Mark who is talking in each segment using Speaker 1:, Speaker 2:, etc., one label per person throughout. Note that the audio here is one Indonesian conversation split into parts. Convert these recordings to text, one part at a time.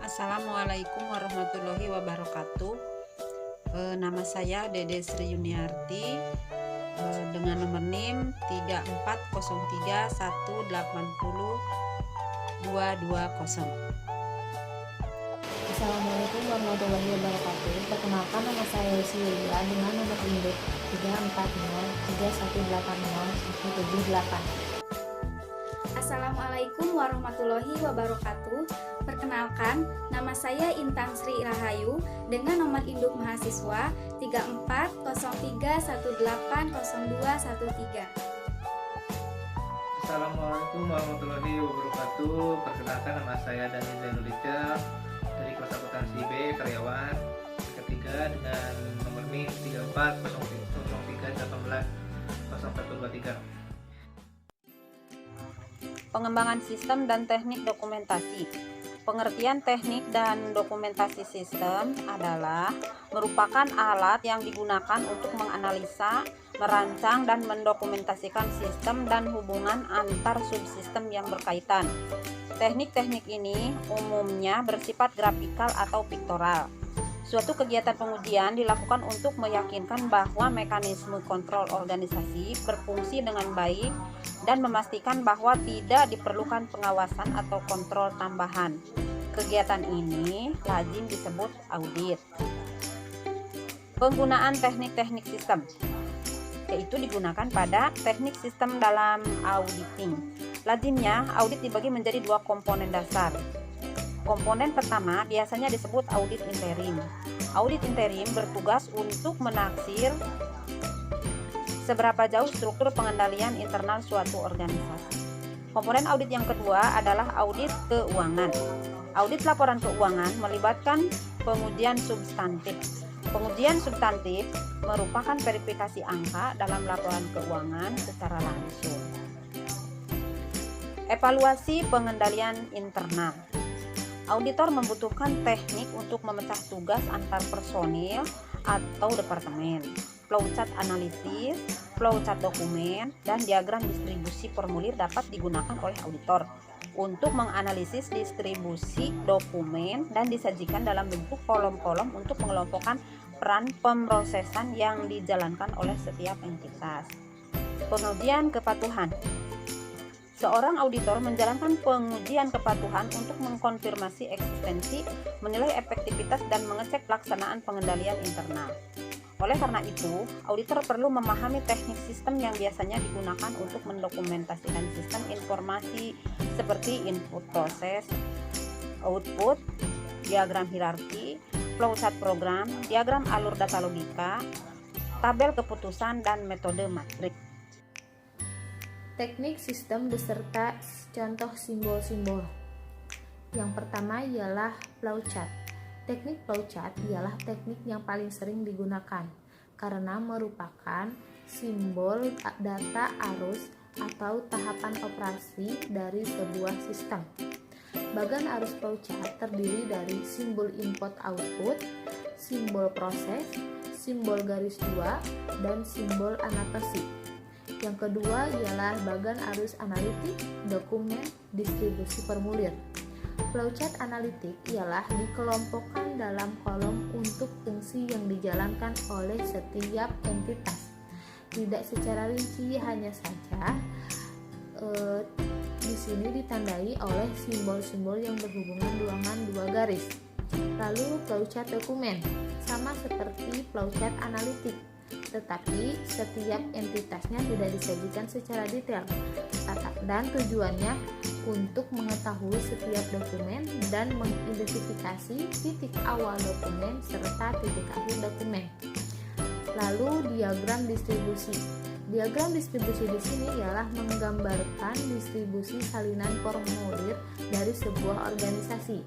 Speaker 1: Assalamualaikum warahmatullahi wabarakatuh. Nama saya Dede Sri Yuniarti, dengan nomor NIM 3403180220.
Speaker 2: Assalamualaikum warahmatullahi wabarakatuh. Perkenalkan, nama saya Yosi Wila dengan nomor induk 34031807178.
Speaker 3: Assalamualaikum warahmatullahi wabarakatuh. Perkenalkan, nama saya Intan Sri Rahayu dengan nomor induk mahasiswa 3403180213.
Speaker 4: Assalamualaikum warahmatullahi wabarakatuh. Perkenalkan, nama saya Dani Zainulica dari kelas akuntansi B, karyawan ketiga dengan nomor NIM 3403180123.
Speaker 1: Pengembangan sistem dan teknik dokumentasi. Pengertian teknik dan dokumentasi sistem adalah merupakan alat yang digunakan untuk menganalisa, merancang, dan mendokumentasikan sistem dan hubungan antar subsistem yang berkaitan. Teknik-teknik ini umumnya bersifat grafikal atau piktoral. Suatu kegiatan pengujian dilakukan untuk meyakinkan bahwa mekanisme kontrol organisasi berfungsi dengan baik dan memastikan bahwa tidak diperlukan pengawasan atau kontrol tambahan. Kegiatan ini lazim disebut audit. Penggunaan teknik-teknik sistem, yaitu digunakan pada teknik sistem dalam auditing. Lazimnya audit dibagi menjadi dua komponen dasar. Komponen pertama biasanya disebut audit interim. Audit interim bertugas untuk menaksir seberapa jauh struktur pengendalian internal suatu organisasi. Komponen audit yang kedua adalah audit keuangan. Audit laporan keuangan melibatkan pengujian substantif. Pengujian substantif merupakan verifikasi angka dalam laporan keuangan secara langsung. Evaluasi pengendalian internal. Auditor membutuhkan teknik untuk memecah tugas antar personil atau departemen, flowchart analisis, flowchart dokumen, dan diagram distribusi formulir dapat digunakan oleh auditor untuk menganalisis distribusi dokumen dan disajikan dalam bentuk kolom-kolom untuk mengelompokkan peran pemrosesan yang dijalankan oleh setiap entitas. Pengujian kepatuhan. Seorang auditor menjalankan pengujian kepatuhan untuk mengkonfirmasi eksistensi, menilai efektivitas, dan mengecek pelaksanaan pengendalian internal. Oleh karena itu, auditor perlu memahami teknik sistem yang biasanya digunakan untuk mendokumentasikan sistem informasi seperti input proses, output, diagram hierarki, flowchart program, diagram alur data logika, tabel keputusan, dan metode matriks.
Speaker 2: Teknik sistem beserta contoh simbol-simbol. Yang pertama ialah flowchart. Teknik flowchart ialah teknik yang paling sering digunakan karena merupakan simbol data arus atau tahapan operasi dari sebuah sistem. Bagan arus flowchart terdiri dari simbol input-output, simbol proses, simbol garis 2, dan simbol anotasi. Yang kedua ialah bagan arus analitik, dokumen, distribusi formulir. Flowchart analitik ialah dikelompokkan dalam kolom untuk fungsi yang dijalankan oleh setiap entitas. Tidak secara rinci, hanya saja di sini ditandai oleh simbol-simbol yang berhubungan dengan dua garis. Lalu flowchart dokumen sama seperti flowchart analitik, tetapi setiap entitasnya tidak disajikan secara detail dan tujuannya untuk mengetahui setiap dokumen dan mengidentifikasi titik awal dokumen serta titik akhir dokumen. Lalu diagram distribusi. Diagram distribusi di sini ialah menggambarkan distribusi salinan formulir dari sebuah organisasi.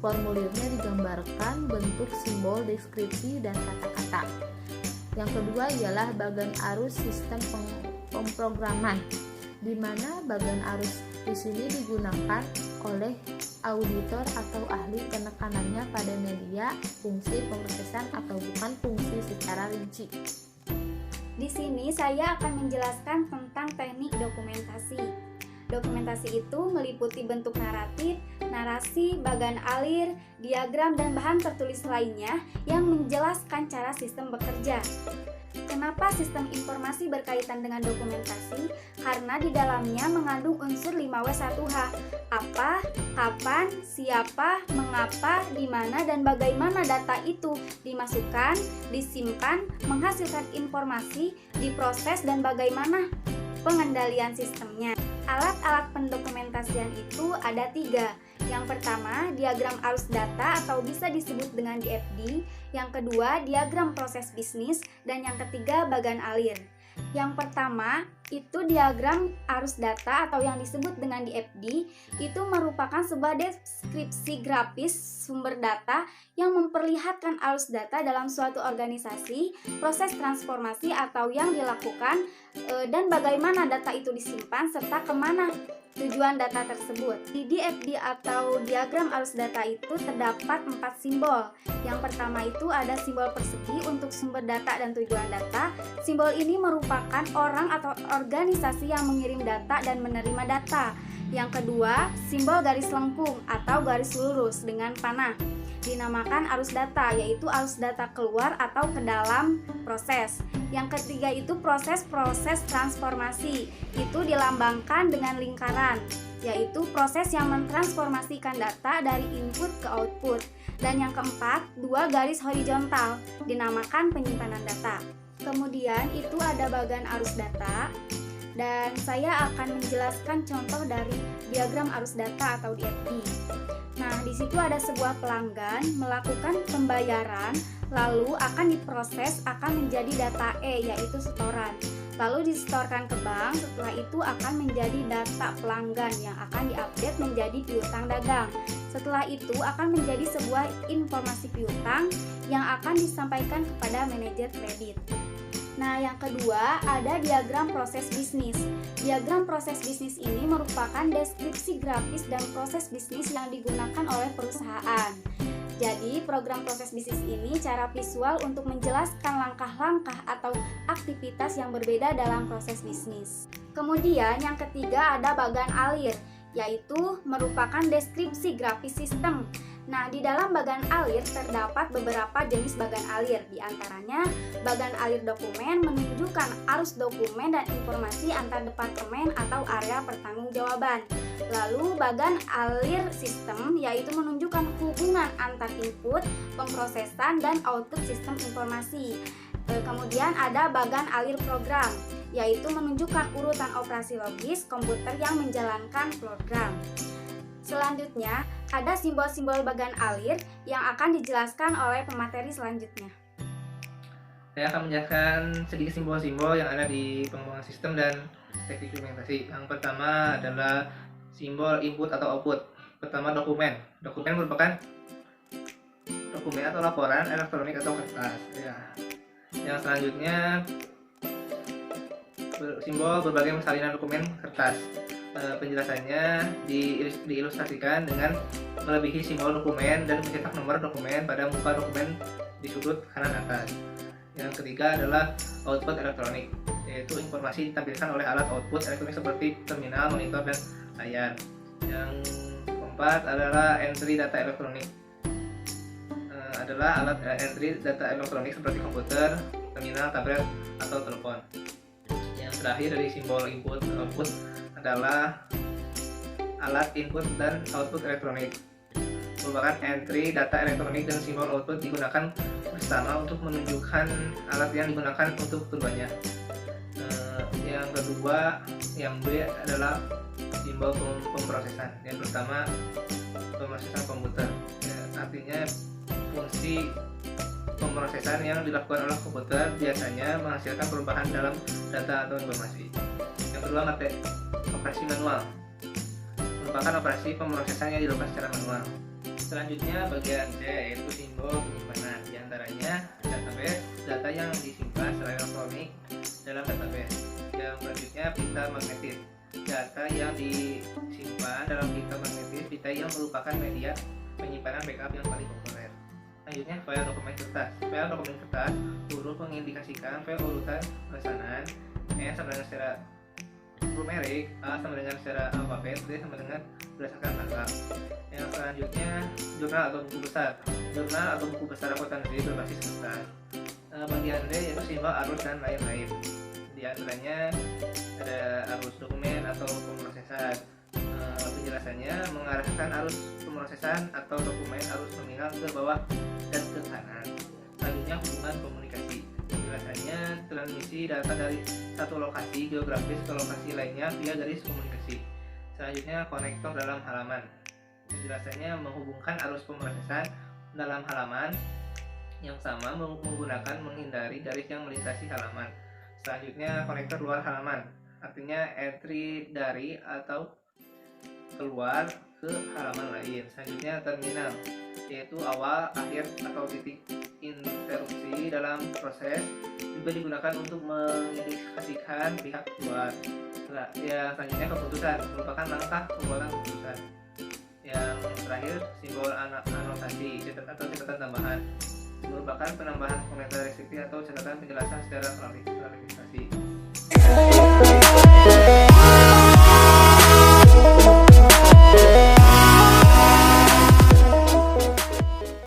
Speaker 2: Formulirnya digambarkan bentuk simbol, deskripsi, dan kata-kata. Yang kedua ialah bagan arus sistem pemrograman, di mana bagan arus di sini digunakan oleh auditor atau ahli penekanannya pada media, fungsi pemrosesan atau bukan fungsi secara rinci.
Speaker 3: Di sini saya akan menjelaskan tentang teknik dokumentasi. Dokumentasi itu meliputi bentuk naratif, narasi, bagan alir, diagram, dan bahan tertulis lainnya yang menjelaskan cara sistem bekerja. Kenapa sistem informasi berkaitan dengan dokumentasi? Karena di dalamnya mengandung unsur 5W1H. Apa, kapan, siapa, mengapa, di mana, dan bagaimana data itu dimasukkan, disimpan, menghasilkan informasi, diproses, dan bagaimana pengendalian sistemnya. Alat-alat pendokumentasian itu ada 3. Yang pertama, diagram arus data atau bisa disebut dengan DFD. Yang kedua, diagram proses bisnis. Dan yang ketiga, bagan alir. Yang pertama, itu diagram arus data atau yang disebut dengan DFD. Itu merupakan sebuah deskripsi grafis sumber data yang memperlihatkan arus data dalam suatu organisasi, proses transformasi atau yang dilakukan, dan bagaimana data itu disimpan serta kemana tujuan data tersebut. Di DFD atau diagram arus data itu terdapat 4 simbol. Yang pertama itu ada simbol persegi untuk sumber data dan tujuan data. Simbol ini merupakan orang atau organisasi yang mengirim data dan menerima data. Yang kedua, simbol garis lengkung atau garis lurus dengan panah. Dinamakan arus data, yaitu arus data keluar atau ke dalam proses. Yang ketiga itu proses transformasi. Itu dilambangkan dengan lingkaran, yaitu proses yang mentransformasikan data dari input ke output. Dan yang keempat, 2 garis horizontal, dinamakan penyimpanan data. Kemudian itu ada bagan arus data, dan saya akan menjelaskan contoh dari diagram arus data atau DFD. Nah, di situ ada sebuah pelanggan melakukan pembayaran, lalu akan diproses akan menjadi data E, yaitu setoran. Lalu disetorkan ke bank, setelah itu akan menjadi data pelanggan yang akan diupdate menjadi piutang dagang. Setelah itu akan menjadi sebuah informasi piutang yang akan disampaikan kepada manajer kredit. Nah, yang kedua ada diagram proses bisnis. Diagram proses bisnis ini merupakan deskripsi grafis dan proses bisnis yang digunakan oleh perusahaan. Jadi, program proses bisnis ini cara visual untuk menjelaskan langkah-langkah atau aktivitas yang berbeda dalam proses bisnis. Kemudian, yang ketiga ada bagan alir, yaitu merupakan deskripsi grafis sistem. Nah, di dalam bagan alir terdapat beberapa jenis bagan alir. Di antaranya, bagan alir dokumen menunjukkan arus dokumen dan informasi antar departemen atau area pertanggungjawaban. Lalu, bagan alir sistem yaitu menunjukkan hubungan antar input, pemrosesan, dan output sistem informasi. Kemudian ada bagan alir program, yaitu menunjukkan urutan operasi logis komputer yang menjalankan program. Selanjutnya, ada simbol-simbol bagan alir yang akan dijelaskan oleh pemateri selanjutnya.
Speaker 4: Saya akan menjelaskan sedikit simbol-simbol yang ada di pengembangan sistem dan teknik dokumentasi. Yang pertama adalah simbol input atau output. Pertama, dokumen. Dokumen merupakan dokumen atau laporan elektronik atau kertas. Ya. Yang selanjutnya, simbol berbagai salinan dokumen kertas. Penjelasannya diilustrasikan dengan melebihi simbol dokumen dan mencetak nomor dokumen pada muka dokumen di sudut kanan atas. Yang ketiga adalah output elektronik, yaitu informasi ditampilkan oleh alat output elektronik seperti terminal, monitor, dan layar. Yang keempat adalah entry data elektronik, adalah alat entry data elektronik seperti komputer, terminal, tablet, atau telepon. Yang terakhir dari simbol input output adalah alat input dan output elektronik, merupakan entry data elektronik dan simbol output digunakan bersama untuk menunjukkan alat yang digunakan untuk keduanya. Yang kedua, yang B adalah simbol pemrosesan. Yang pertama, pemrosesan komputer, ya, artinya fungsi pemrosesan yang dilakukan oleh komputer biasanya menghasilkan perubahan dalam data atau informasi. Yang kedua, operasi manual, merupakan operasi pemrosesan yang dilakukan secara manual. Selanjutnya bagian C, yaitu simbol penyimpanan. Di antaranya database, data yang disimpan secara elektronik dalam database. Yang selanjutnya pita magnetis, data yang disimpan dalam pita magnetis, pita yang merupakan media penyimpanan backup yang paling populer. Selanjutnya file dokumen kertas. File dokumen kertas huruf mengindikasikan file urutan pesanan sama dengan secara numerik, A sama dengan secara alfabet, B sama dengan berdasarkan tanggal. Yang selanjutnya jurnal atau buku besar. Jurnal atau buku besar akuntansi berbasis kertas. Bagian D yaitu simbol, arus, dan lain-lain. Di antaranya ada arus dokumen atau pemrosesan. Penjelasannya mengarahkan arus pemrosesan atau dokumen arus nominal ke bawah dan ke kanan. Selanjutnya hubungan komunikasi. Penjelasannya transmisi data dari satu lokasi geografis ke lokasi lainnya via garis komunikasi. Selanjutnya konektor dalam halaman. Penjelasannya menghubungkan arus pemrosesan dalam halaman yang sama menggunakan menghindari garis yang melintasi halaman. Selanjutnya konektor luar halaman, artinya entry dari atau keluar ke halaman lain. Selanjutnya terminal, yaitu awal, akhir, atau titik interupsi dalam proses, juga digunakan untuk mengindikasikan pihak luar. Yang selanjutnya keputusan, merupakan langkah pembuatan keputusan. Yang terakhir simbol anotasi atau catatan tambahan, merupakan penambahan komentar restriksi atau catatan penjelasan secara klarifikasi.